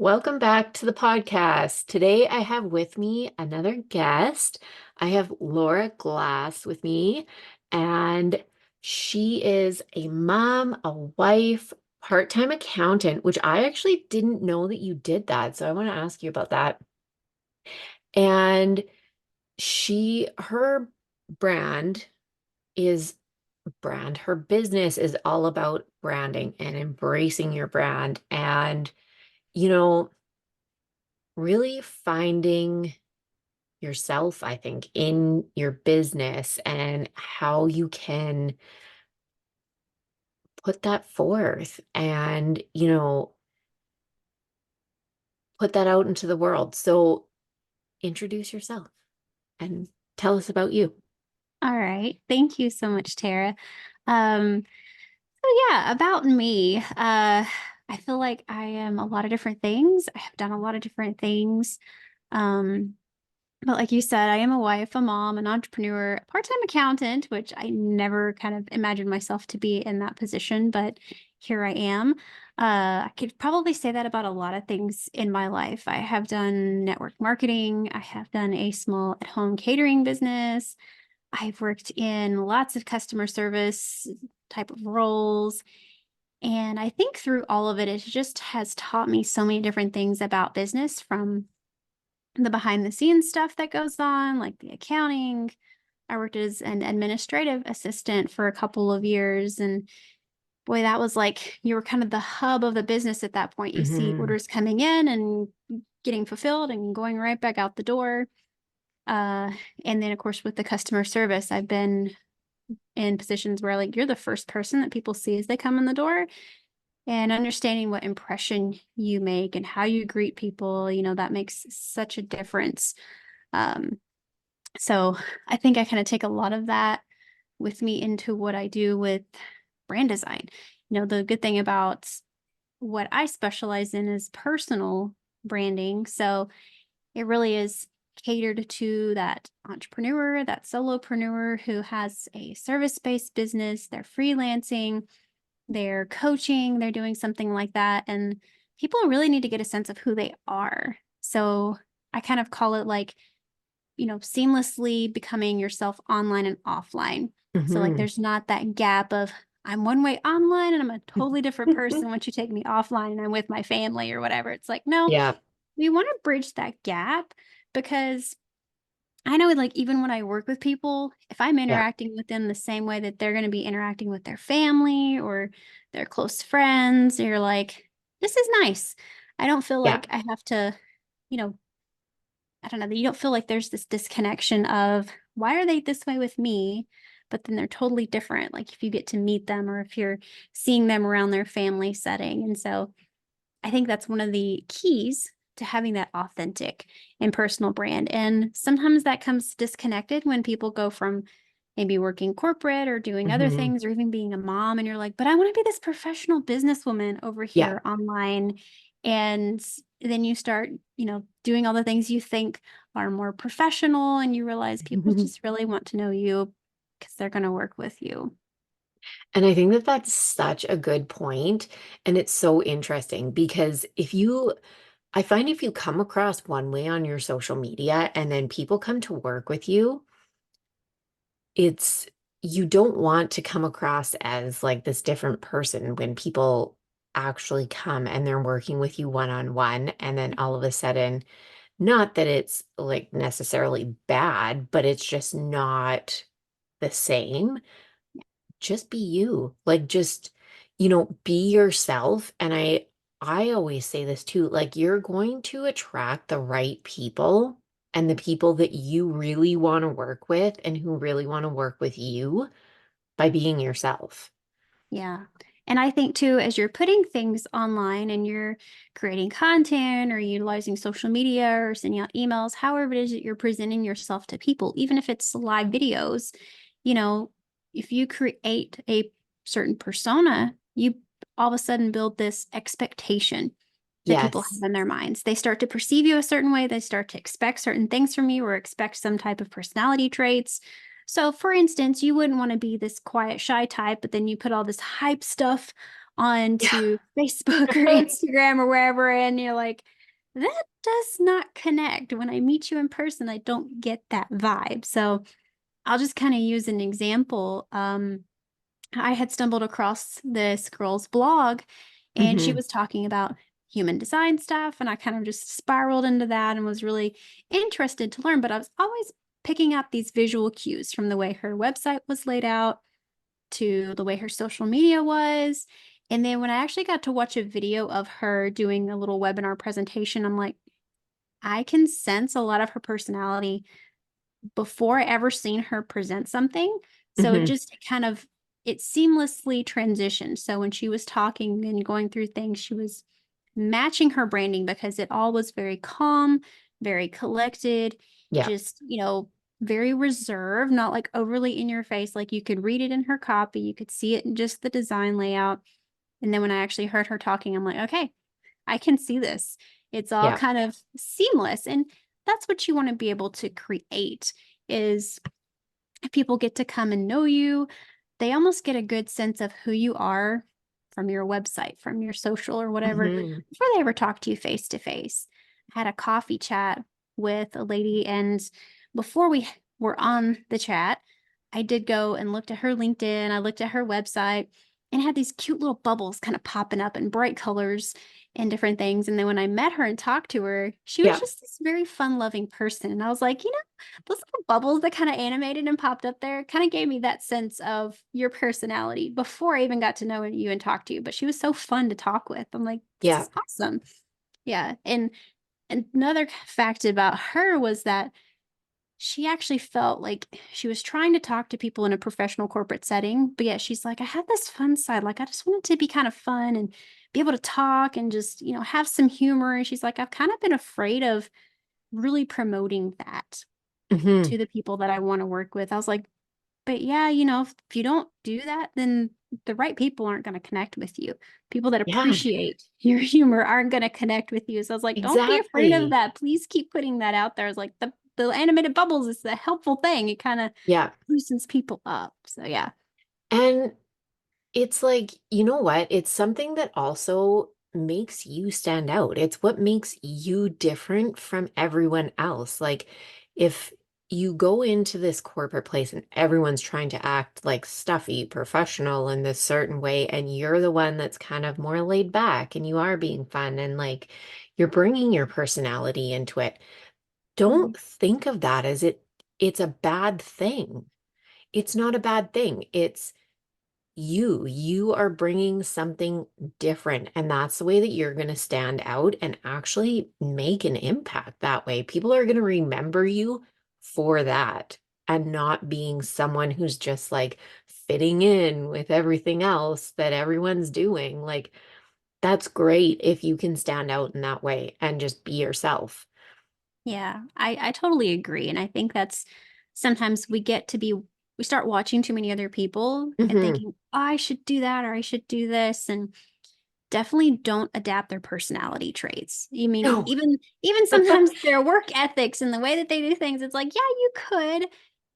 Welcome back to the podcast. Today I have with me another guest. I have Laura Glass with me, and she is a mom, a wife, part-time accountant, which I actually didn't know that you did that. So I want to ask you about that. And her brand is her business is all about branding and embracing your brand and, you know, really finding yourself, I think, in your business and how you can put that forth and, put that out into the world. So introduce yourself and tell us about you. All right. Thank you so much, Tara. Um, yeah, about me. I feel like I am a lot of different things. I have done a lot of different things. Um, but like you said, I am a wife, a mom, an entrepreneur, a part-time accountant, which I never kind of imagined myself to be in that position, but here I am. I could probably say that about a lot of things in my life. I have done network marketing. I have done a small at-home catering business. I've worked in lots of customer service type of roles. And I think through all of it, it just has taught me so many different things about business, from the behind the scenes stuff that goes on, like the accounting. I worked as an administrative assistant for a couple of years. And boy, that was like you were kind of the hub of the business at that point. You see Hmm. orders coming in and getting fulfilled and going right back out the door. Uh, and then, of course, with the customer service, I've been in positions where like you're the first person that people see as they come in the door, and understanding what impression you make and how you greet people, that makes such a difference. Um, so I think I kind of take a lot of that with me into what I do with brand design. The good thing about what I specialize in is personal branding. So it really is catered to that entrepreneur, that solopreneur who has a service-based business, they're freelancing, they're coaching, they're doing something like that. And people really need to get a sense of who they are. So I kind of call it like, seamlessly becoming yourself online and offline. So like Hmm. there's not that gap of I'm one way online and I'm a totally different person once you take me offline and I'm with my family or whatever. It's like, no, Yeah, we want to bridge that gap, because I know, like, even when I work with people, if I'm yeah, interacting with them the same way that they're going to be interacting with their family or their close friends, you're like, this is nice. I don't feel yeah. like I have to, you know, I don't know, you don't feel like there's this disconnection of why are they this way with me? But then they're totally different. Like if you get to meet them or if you're seeing them around their family setting. And so I think that's one of the keys to having that authentic and personal brand. And sometimes that comes disconnected when people go from maybe working corporate or doing other Hmm. things or even being a mom. And you're like, but I want to be this professional businesswoman over Yeah. here online. And then you start, doing all the things you think are more professional. And you realize people just really want to know you because they're going to work with you. And I think that that's such a good point, and it's so interesting because I find if you come across one way on your social media and then people come to work with you, it's you don't want to come across as like this different person when people actually come and they're working with you one on one, and then all of a sudden, not that it's like necessarily bad, but it's just not the same. Just be you. Like just, be yourself. And I always say this too, like you're going to attract the right people and the people that you really want to work with and who really want to work with you by being yourself. Yeah. And I think too, as you're putting things online and you're creating content or utilizing social media or sending out emails, however it is that you're presenting yourself to people, even if it's live videos, you know, if you create a certain persona, you all of a sudden build this expectation that people Yes. have in their minds. They start to perceive you a certain way. They start to expect certain things from you or expect some type of personality traits. So, for instance, you wouldn't want to be this quiet, shy type, but then you put all this hype stuff onto Facebook or Instagram or wherever, and you're like, that does not connect. When I meet you in person, I don't get that vibe. So I'll just kind of use an example. I had stumbled across this girl's blog, and she Hmm. was talking about human design stuff, and I kind of just spiraled into that and was really interested to learn. But I was always picking up these visual cues from the way her website was laid out to the way her social media was. And then when I actually got to watch a video of her doing a little webinar presentation, I'm like, I can sense a lot of her personality before I ever seen her present something. So it Hmm. just kind of it seamlessly transitioned. So when she was talking and going through things, she was matching her branding because it all was very calm, very collected, Yeah. just, very reserved, not like overly in your face. Like you could read it in her copy, you could see it in just the design layout. And then when I actually heard her talking, I'm like, okay, I can see this. It's all Yeah. kind of seamless. And that's what you want to be able to create is if people get to come and know you, they almost get a good sense of who you are from your website, from your social or whatever, Hmm. before they ever talk to you face to face. I had a coffee chat with a lady, and before we were on the chat, I did go and looked at her LinkedIn. I looked at her website and had these cute little bubbles kind of popping up in bright colors and different things. And then when I met her and talked to her, she was Yeah. just this very fun loving person. And I was like, those little bubbles that kind of animated and popped up there kind of gave me that sense of your personality before I even got to know you and talk to you. But she was so fun to talk with. I'm like, this Yeah. is awesome. Yeah. And another fact about her was that she actually felt like she was trying to talk to people in a professional corporate setting, but yet she's like, I have this fun side. Like, I just wanted to be kind of fun and be able to talk and just, have some humor. And she's like, I've kind of been afraid of really promoting that Hmm. to the people that I want to work with. I was like, but yeah, if you don't do that, then the right people aren't going to connect with you. People that Yeah. appreciate your humor aren't going to connect with you. So I was like, don't be afraid of Exactly. that. Please keep putting that out there. It's like the animated bubbles is the helpful thing. It kind of Yeah. loosens people up. So yeah. And it's like, you know what? It's something that also makes you stand out. It's what makes you different from everyone else. Like, if you go into this corporate place and everyone's trying to act like stuffy, professional in this certain way, and you're the one that's kind of more laid back and you are being fun and like you're bringing your personality into it, Mhm. don't think of that as it's a bad thing. It's not a bad thing. It's you are bringing something different, and that's the way that you're going to stand out and actually make an impact that way. People are going to remember you for that and not being someone who's just like fitting in with everything else that everyone's doing. Like, that's great if you can stand out in that way and just be yourself. Yeah, I totally agree. And I think that's sometimes we start watching too many other people and Hmm. thinking, oh, I should do that or I should do this. And definitely don't adapt their personality traits. You mean No. even sometimes their work ethics and the way that they do things, it's like, yeah, you could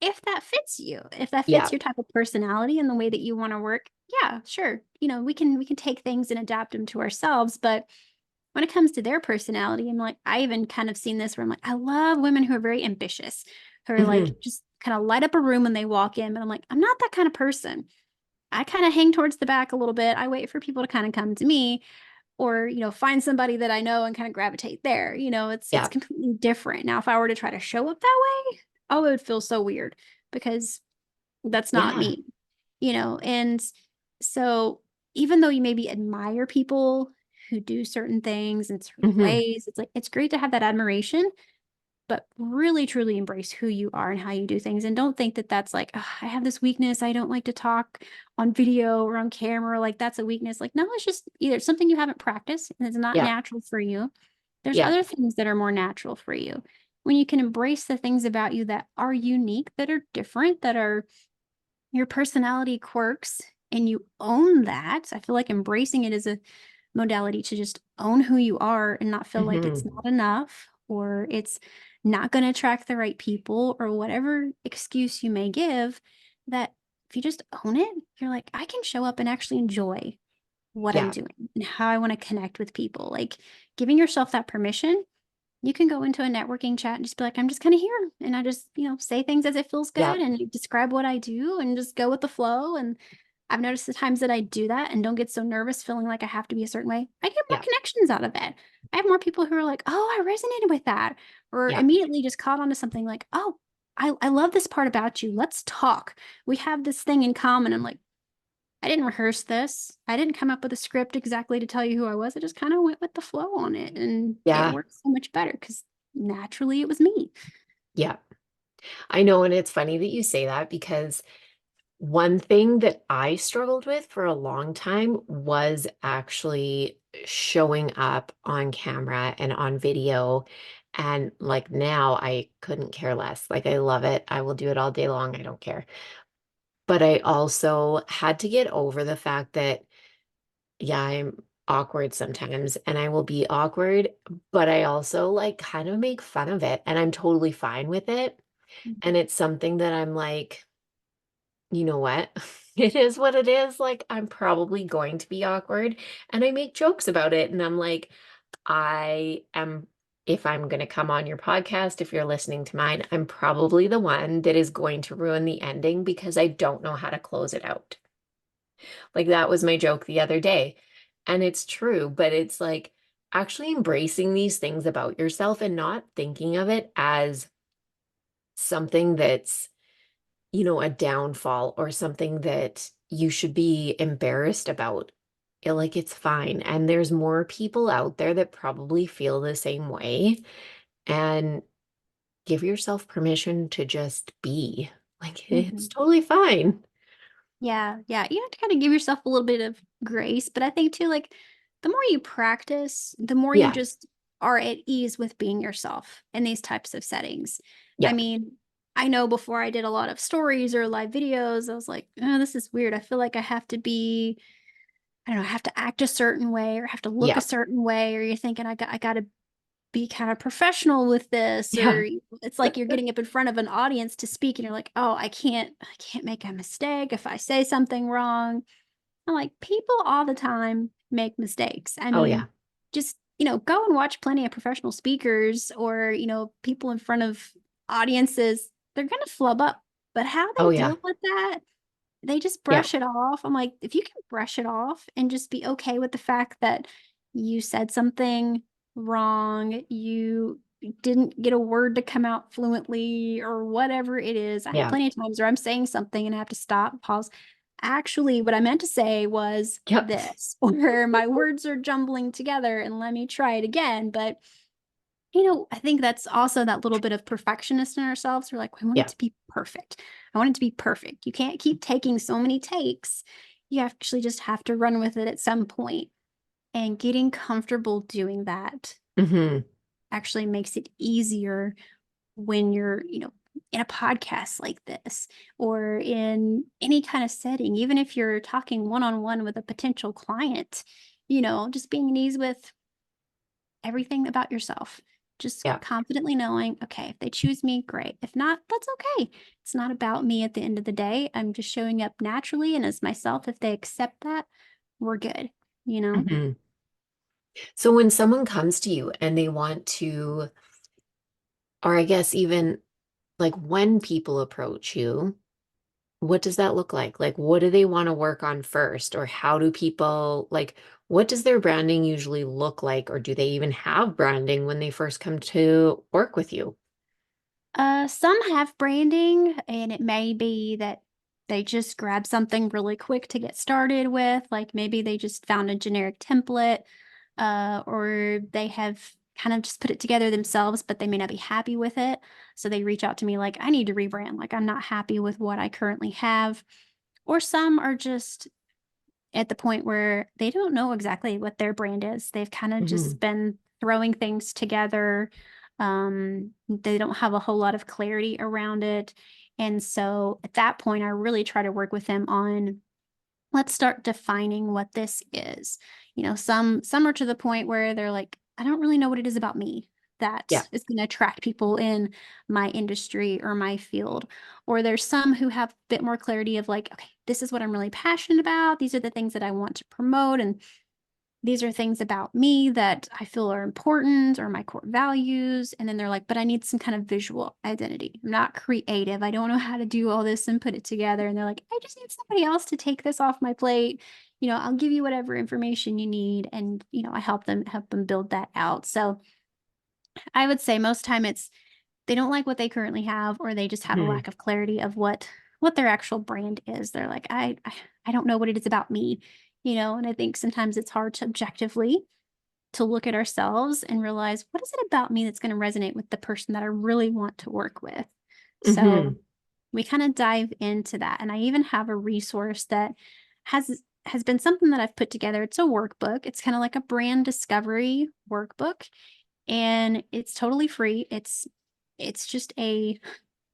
if that fits you. If that fits Yeah. your type of personality and the way that you want to work, yeah, sure. We can take things and adapt them to ourselves, but when it comes to their personality, I'm like, I even kind of seen this where I'm like, I love women who are very ambitious, who are like Hmm. just kind of light up a room when they walk in, but I'm like, I'm not that kind of person. I kind of hang towards the back a little bit. I wait for people to kind of come to me or, find somebody that I know and kind of gravitate there. It's Yeah. completely different. Now, if I were to try to show up that way, oh, it would feel so weird because that's not Yeah. me, and so even though you maybe admire people who do certain things in certain Hmm. ways, it's like it's great to have that admiration, but really truly embrace who you are and how you do things. And don't think that that's like, "Ugh, I have this weakness. I don't like to talk on video or on camera. Like that's a weakness." Like, no, it's just either something you haven't practiced and it's not Yeah. natural for you. There's Yeah. other things that are more natural for you. When you can embrace the things about you that are unique, that are different, that are your personality quirks, and you own that. I feel like embracing it is a modality to just own who you are and not feel like it's Hmm. not enough or it's not going to attract the right people or whatever excuse you may give. That if you just own it, you're like, I can show up and actually enjoy what I'm Yeah. doing and how I want to connect with people. Like giving yourself that permission, you can go into a networking chat and just be like, I'm just kind of here. And I just, say things as it feels Yeah. good and describe what I do and just go with the flow. And I've noticed the times that I do that and don't get so nervous feeling like I have to be a certain way, I get more Yeah. connections out of it. I have more people who are like, oh, I resonated with that, or Yeah. immediately just caught onto something like, oh, I love this part about you. Let's talk. We have this thing in common. I'm like, I didn't rehearse this. I didn't come up with a script exactly to tell you who I was. I just kind of went with the flow on it. And it Yeah. worked so much better because naturally it was me. Yeah. I know. And it's funny that you say that because one thing that I struggled with for a long time was actually showing up on camera and on video. And like now I couldn't care less. Like I love it. I will do it all day long. I don't care. But I also had to get over the fact that, yeah, I'm awkward sometimes and I will be awkward, but I also like kind of make fun of it and I'm totally fine with it. And it's something that I'm like, you know what? It is what it is. Like, I'm probably going to be awkward. And I make jokes about it. And I'm like, I am, if I'm going to come on your podcast, if you're listening to mine, I'm probably the one that is going to ruin the ending because I don't know how to close it out. Like, that was my joke the other day. And it's true, but it's like actually embracing these things about yourself and not thinking of it as something that's a downfall or something that you should be embarrassed about. Like it's fine. And there's more people out there that probably feel the same way. And give yourself permission to just be. Like it's Mhm. totally fine. Yeah, yeah. You have to kind of give yourself a little bit of grace, but I think too, like the more you practice, the more you Yeah. just are at ease with being yourself in these types of settings. I Yeah. mean, I know before I did a lot of stories or live videos, I was like, oh, this is weird. I feel like I have to be, I don't know, I have to act a certain way or have to look a Yeah. certain way, or you're thinking I got to be kind of professional with this, Yeah. or it's like you're getting up in front of an audience to speak and you're like, oh, I can't make a mistake if I say something wrong. I'm like, people all the time make mistakes. I Oh mean, yeah. just go and watch plenty of professional speakers or people in front of audiences. They're gonna flub up, but how Oh they yeah. deal with that, they just Yeah. brush it off. I'm like, if you can brush it off and just be okay with the fact that you said something wrong, you didn't get a word to come out fluently or whatever it is. I have Yeah. plenty of times where I'm saying something and I have to stop, pause. Actually, what I meant to say was Yep. this, or my words are jumbling together and let me try it again. But I think that's also that little bit of perfectionist in ourselves. We're like, I want it Yeah. to be perfect. I want it to be perfect. You can't keep taking so many takes. You actually just have to run with it at some point. And getting comfortable doing that Hmm. actually makes it easier when you're, in a podcast like this or in any kind of setting, even if you're talking one on one with a potential client, just being at ease with everything about yourself. Just Yeah. confidently knowing, okay, if they choose me, great. If not, that's okay. It's not about me at the end of the day. I'm just showing up naturally and as myself. If they accept that, we're good, you know? Hmm. So when someone comes to you and they want to, or I guess even like when people approach you, what does that look like? Like, what do they want to work on first? Or how do people, like, what does their branding usually look like? Or do they even have branding when they first come to work with you? Some have branding, and it may be that they just grab something really quick to get started with. Like maybe they just found a generic template, or they have kind of just put it together themselves, but they may not be happy with it. So they reach out to me like, I need to rebrand. Like I'm not happy with what I currently have. Or some are just at the point where they don't know exactly what their brand is. They've kind of Hmm. just been throwing things together. They don't have a whole lot of clarity around it. And so at that point, I really try to work with them on let's start defining what this is. Some are to the point where they're like, I don't really know what it is about me. Yeah. that is going to attract people in my industry or my field. Or there's some who have a bit more clarity of like, okay, this is what I'm really passionate about. These are the things that I want to promote. And these are things about me that I feel are important or my core values. And then they're like, but I need some kind of visual identity. I'm not creative. I don't know how to do all this and put it together. And they're like, I just need somebody else to take this off my plate. I'll give you whatever information you need. And, I help them build that out. So I would say most time it's they don't like what they currently have, or they just have a Mhm. lack of clarity of what their actual brand is. They're like, I don't know what it is about me, and I think sometimes it's hard to objectively to look at ourselves and realize what is it about me that's going to resonate with the person that I really want to work with. So Mhm. we kind of dive into that. And I even have a resource that has been something that I've put together. It's a workbook. It's kind of like a brand discovery workbook, and it's totally free. It's just a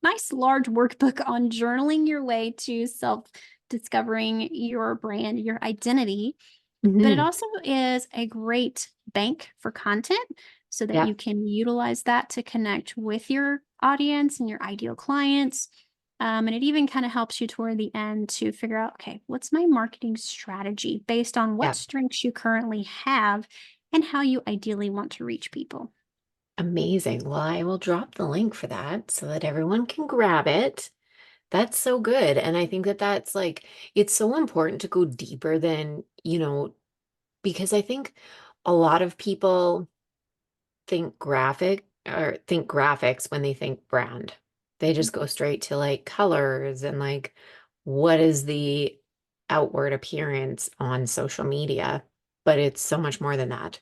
nice large workbook on journaling your way to self discovering your brand, your identity. But it Mhm. also is a great bank for content so that Yeah. you can utilize that to connect with your audience and your ideal clients. And it even kind of helps you toward the end to figure out, okay, what's my marketing strategy based on what Yeah. strengths you currently have and how you ideally want to reach people. Amazing. Well, I will drop the link for that so that everyone can grab it. That's so good. And I think that that's like, it's so important to go deeper than, because I think a lot of people think graphic or think graphics when they think brand. They just go straight to like colors and like what is the outward appearance on social media. But it's so much more than that.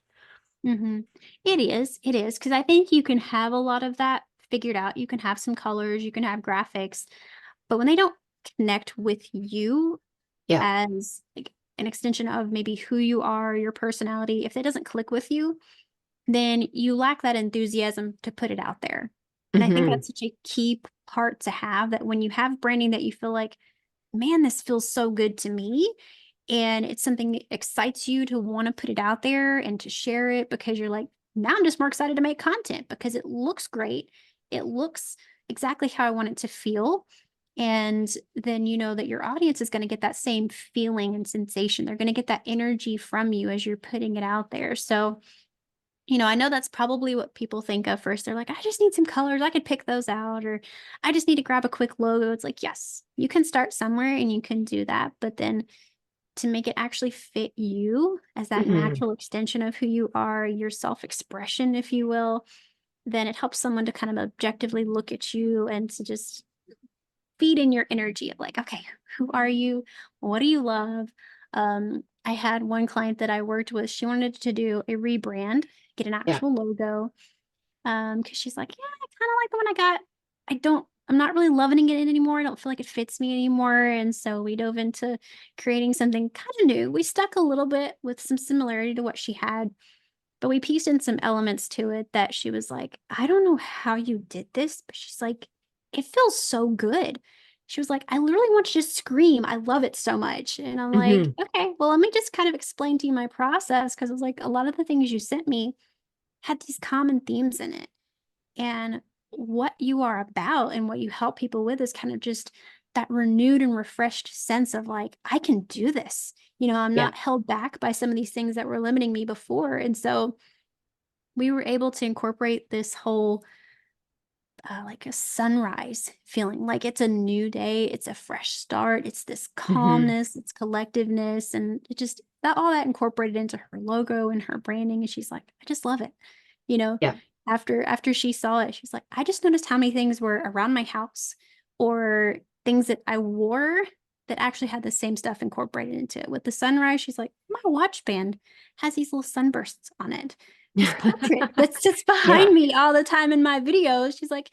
Mm-hmm. It is, because I think you can have a lot of that figured out. You can have some colors, you can have graphics, but when they don't connect with you Yeah. as like an extension of maybe who you are, your personality, if it doesn't click with you, then you lack that enthusiasm to put it out there. And I think Hmm. that's such a key part to have, that when you have branding that you feel like, man, this feels so good to me. And it's something that excites you to want to put it out there and to share it, because you're like, now I'm just more excited to make content because it looks great. It looks exactly how I want it to feel. And then you know that your audience is going to get that same feeling and sensation. They're going to get that energy from you as you're putting it out there. So, I know that's probably what people think of first. They're like, I just need some colors. I could pick those out, or I just need to grab a quick logo. It's like, yes, you can start somewhere and you can do that. But then to make it actually fit you as that Hmm. natural extension of who you are, your self expression, if you will, then it helps someone to kind of objectively look at you and to just feed in your energy of like, okay, who are you? What do you love? I had one client that I worked with. She wanted to do a rebrand, get an Yeah. actual logo. Because she's like, yeah, I kind of like the one I got. I'm not really loving it anymore. I don't feel like it fits me anymore. And so we dove into creating something kind of new. We stuck a little bit with some similarity to what she had, but we pieced in some elements to it that she was like, I don't know how you did this, but she's like, it feels so good. She was like, I literally want to just scream. I love it so much. And I'm like, Hmm. okay, well, let me just kind of explain to you my process. Cause it was like a lot of the things you sent me had these common themes in it. And what you are about and what you help people with is kind of just that renewed and refreshed sense of like, I can do this. I'm Yeah. not held back by some of these things that were limiting me before. And so we were able to incorporate this whole like a sunrise feeling, like it's a new day, it's a fresh start, it's this Hmm. calmness, it's collectiveness, and it just that all that incorporated into her logo and her branding. And she's like, I just love it. You know, Yeah. after she saw it, she's like, I just noticed how many things were around my house or things that I wore that actually had the same stuff incorporated into it. With the sunrise, she's like, my watch band has these little sunbursts on it. This portrait that sits Yeah. behind me all the time in my videos. She's like,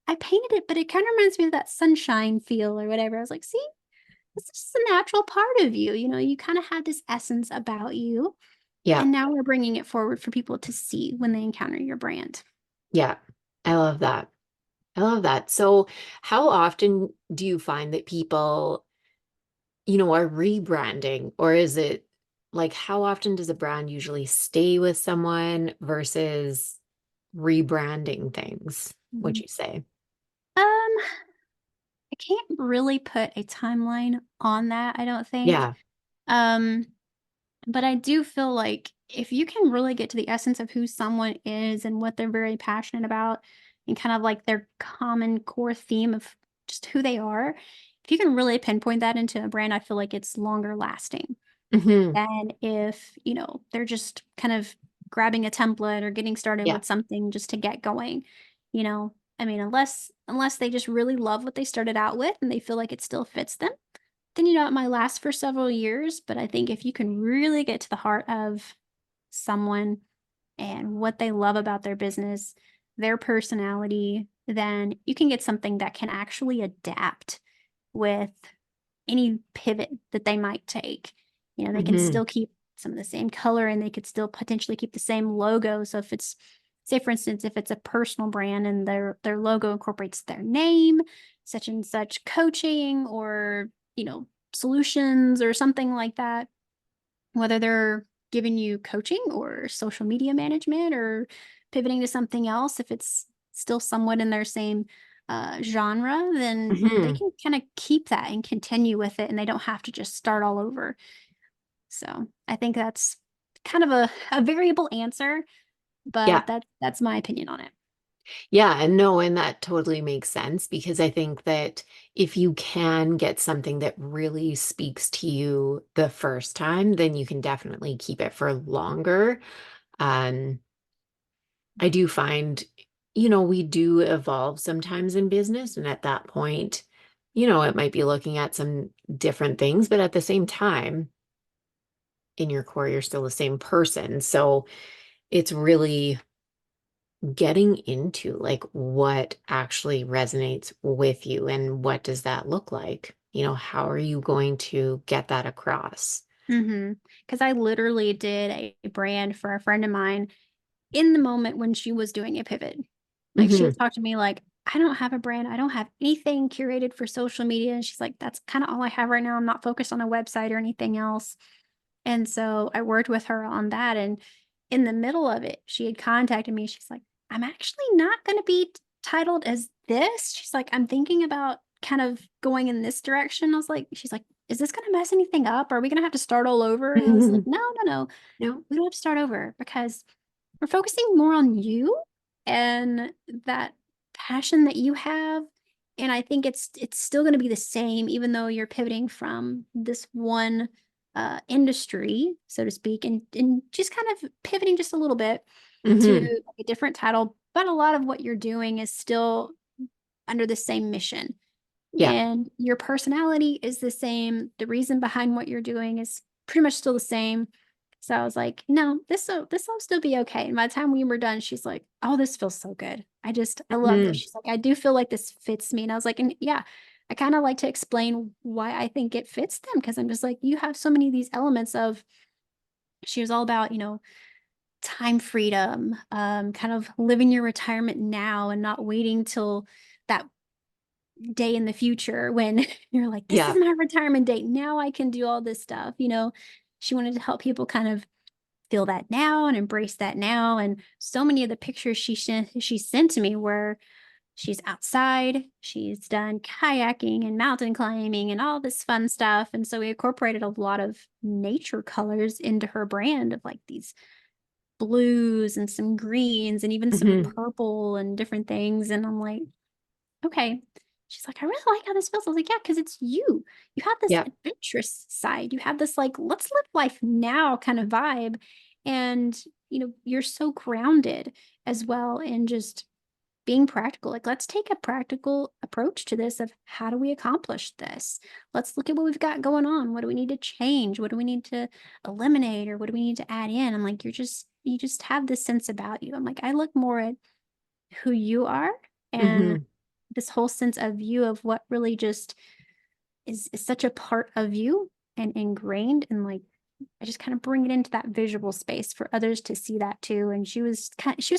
I painted it, but it kind of reminds me of that sunshine feel or whatever. I was like, see, it's just a natural part of you. You kind of have this essence about you. Yeah. And now we're bringing it forward for people to see when they encounter your brand. Yeah. I love that. I love that. So, how often do you find that people, are rebranding, or is it like how often does a brand usually stay with someone versus rebranding things, would Mhm. you say? I can't really put a timeline on that, I don't think. Yeah. Um, but I do feel like if you can really get to the essence of who someone is and what they're very passionate about and kind of like their common core theme of just who they are, if you can really pinpoint that into a brand, I feel like it's longer lasting. Hmm. And if, they're just kind of grabbing a template or getting started Yeah. with something just to get going, I mean, unless they just really love what they started out with and they feel like it still fits them, then it might last for several years. But I think if you can really get to the heart of someone and what they love about their business, their personality, then you can get something that can actually adapt with any pivot that they might take. They can Hmm. still keep some of the same color and they could still potentially keep the same logo. So if it's, say for instance, if it's a personal brand and their logo incorporates their name, such and such coaching or, solutions or something like that, whether they're giving you coaching or social media management or pivoting to something else, if it's still somewhat in their same genre, then they Hmm. can kind of keep that and continue with it and they don't have to just start all over. So I think that's kind of a variable answer, Yeah. but that's my opinion on it. Yeah, and no, and that totally makes sense because I think that if you can get something that really speaks to you the first time, then you can definitely keep it for longer. Um, I do find, we do evolve sometimes in business, and at that point, it might be looking at some different things, but at the same time, in your core, you're still the same person. So it's really getting into like what actually resonates with you and what does that look like? How are you going to get that across? Because I literally did a brand for a friend of mine in the moment when she was doing a pivot. Like she Hmm. would talk to me like, I don't have a brand. I don't have anything curated for social media. And she's like, that's kind of all I have right now. I'm not focused on a website or anything else. And so I worked with her on that. And in the middle of it, she had contacted me. She's like, I'm actually not going to be titled as this. She's like, I'm thinking about kind of going in this direction. She's like, is this going to mess anything up? Are we going to have to start all over? And I was like, no, no, no. No. We don't have to start over because we're focusing more on you and that passion that you have. And I think it's still going to be the same, even though you're pivoting from this one industry, so to speak, and just kind of pivoting just a little bit to Hmm. a different title. But a lot of what you're doing is still under the same mission Yeah. and your personality is the same. The reason behind what you're doing is pretty much still the same. So I was like, no, this will still be okay. And by the time we were done, she's like, oh, this feels so good. I love this. Hmm. She's like, I do feel like this fits me. And I was like, and yeah, I kind of like to explain why I think it fits them because I'm just like, you have so many of these elements of she was all about, time freedom, kind of living your retirement now and not waiting till that day in the future when you're like, this is Yeah. my retirement date. Now I can do all this stuff. She wanted to help people kind of feel that now and embrace that now. And so many of the pictures she sent to me where she's outside, she's done kayaking and mountain climbing and all this fun stuff. And so we incorporated a lot of nature colors into her brand of like these blues and some greens and even some Hmm. purple and different things. And I'm like, okay. She's like, I really like how this feels. I was like, yeah, because it's you. You have this Yeah. adventurous side. You have this like, let's live life now kind of vibe. And, you're so grounded as well in just being practical. Like, let's take a practical approach to this of how do we accomplish this? Let's look at what we've got going on. What do we need to change? What do we need to eliminate? Or what do we need to add in? I'm like, you just have this sense about you. I'm like, I look more at who you are and Hmm. this whole sense of you of what really just is such a part of you and ingrained and like I just kind of bring it into that visual space for others to see that too. And she was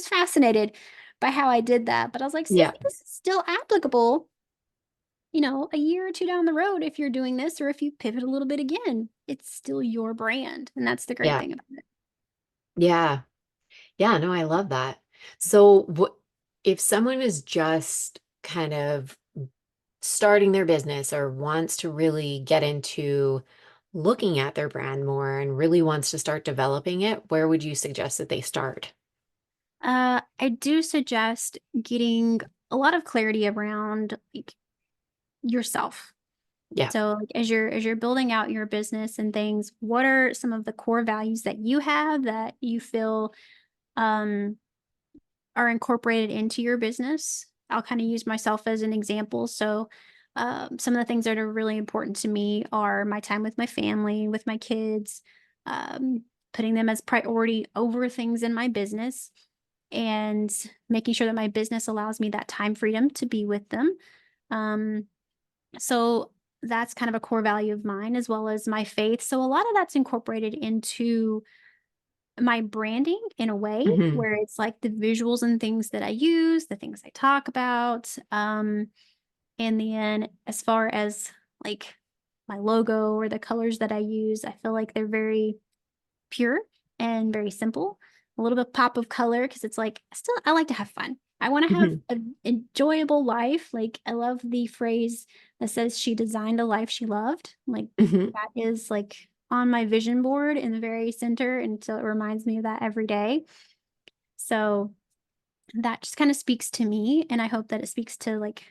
fascinated by how I did that. But I was like, see, Yeah. this is still applicable, a year or two down the road if you're doing this or if you pivot a little bit again, it's still your brand. And that's the great Yeah. thing about it. Yeah. Yeah. No, I love that. So what if someone is just kind of starting their business or wants to really get into looking at their brand more and really wants to start developing it, where would you suggest that they start? I do suggest getting a lot of clarity around like yourself. Yeah. So like, as you're building out your business and things, what are some of the core values that you have that you feel um are incorporated into your business? I'll kind of use myself as an example. So some of the things that are really important to me are my time with my family, with my kids, um, putting them as priority over things in my business, and making sure that my business allows me that time freedom to be with them. Um, so that's kind of a core value of mine, as well as my faith. So a lot of that's incorporated into my branding in a way Hmm. where it's like the visuals and things that I use, the things I talk about. And then as far as like my logo or the colors that I use, I feel like they're very pure and very simple. A little bit pop of color because it's like still I like to have fun. I want to have Hmm. an enjoyable life. Like I love the phrase that says she designed a life she loved. Like Hmm. that is like on my vision board in the very center. And so it reminds me of that every day. So that just kind of speaks to me. And I hope that it speaks to like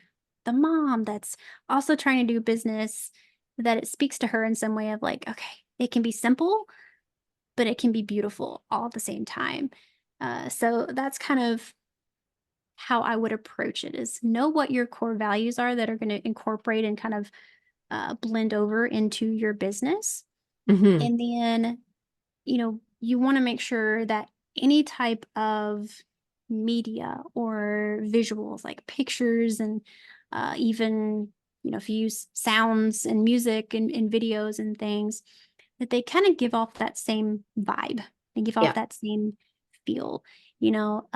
the mom that's also trying to do business, that it speaks to her in some way of like, okay, it can be simple, but it can be beautiful all at the same time. So that's kind of how I would approach it is know what your core values are that are going to incorporate and kind of blend over into your business. Hmm. And then, you want to make sure that any type of media or visuals like pictures and even, if you use sounds and music and videos and things, that they kind of give off that same vibe. They give off Yeah. that same feel. You know,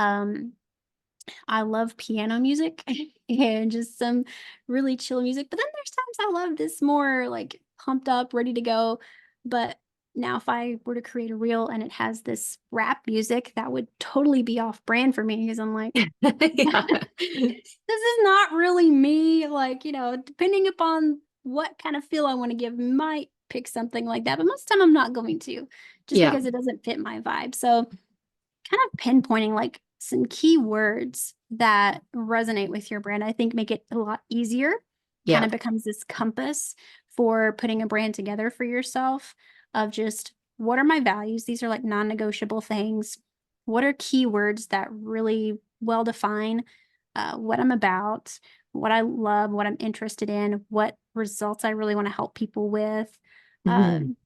I love piano music and just some really chill music. But then there's times I love this more like pumped up, ready to go. But now, if I were to create a reel and it has this rap music, that would totally be off brand for me because I'm like, Yeah. this is not really me. Like, depending upon what kind of feel I want to give, might pick something like that. But most of the time, I'm not going to just Yeah. because it doesn't fit my vibe. So, kind of pinpointing like some key words that resonate with your brand, I think make it a lot easier. Kind Yeah. of becomes this compass for putting a brand together for yourself of just what are my values? These are like non negotiable things. What are keywords that really well define what I'm about, what I love, what I'm interested in, what results I really want to help people with? Hmm. Um,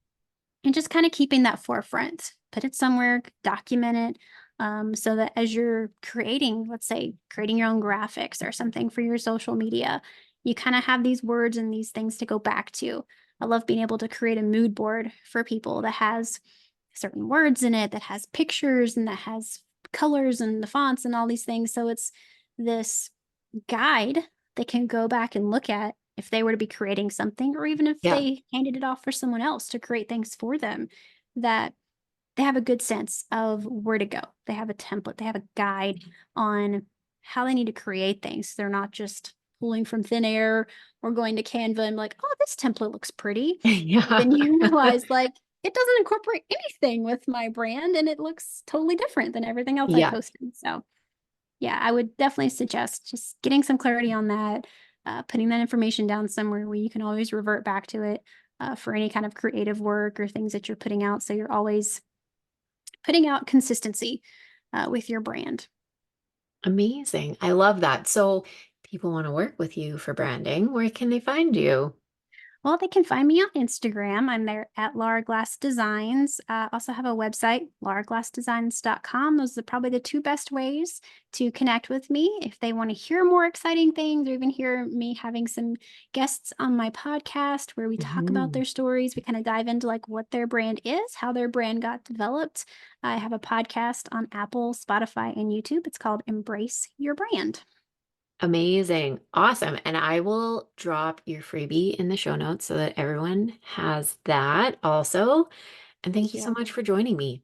and just kind of keeping that forefront, put it somewhere, document it, so that as you're creating, let's say, creating your own graphics or something for your social media, you kind of have these words and these things to go back to. I love being able to create a mood board for people that has certain words in it, that has pictures and that has colors and the fonts and all these things. So it's this guide they can go back and look at if they were to be creating something, or even if Yeah. they handed it off for someone else to create things for them, that they have a good sense of where to go. They have a template, they have a guide on how they need to create things. They're not just pulling from thin air or going to Canva and like, oh, this template looks pretty. Yeah. Then you realize like it doesn't incorporate anything with my brand and it looks totally different than everything else I Yeah. posted. So yeah, I would definitely suggest just getting some clarity on that, putting that information down somewhere where you can always revert back to it for any kind of creative work or things that you're putting out. So you're always putting out consistency with your brand. Amazing. I love that. So people want to work with you for branding. Where can they find you? Well, they can find me on Instagram. I'm there at Laura Glass Designs. Also have a website, lauraglassdesigns.com. Those are probably the two best ways to connect with me. If they want to hear more exciting things or even hear me having some guests on my podcast where we talk about Hmm. their stories, we kind of dive into like what their brand is, how their brand got developed. I have a podcast on Apple, Spotify, and YouTube. It's called Embrace Your Brand. Amazing. Awesome. And I will drop your freebie in the show notes so that everyone has that also. And thank Thank you so you. much for joining me.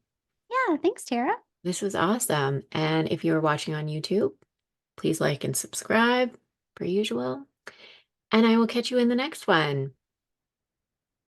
Yeah, thanks, Tara. This was awesome. And if you are watching on YouTube, please like and subscribe per usual. And I will catch you in the next one.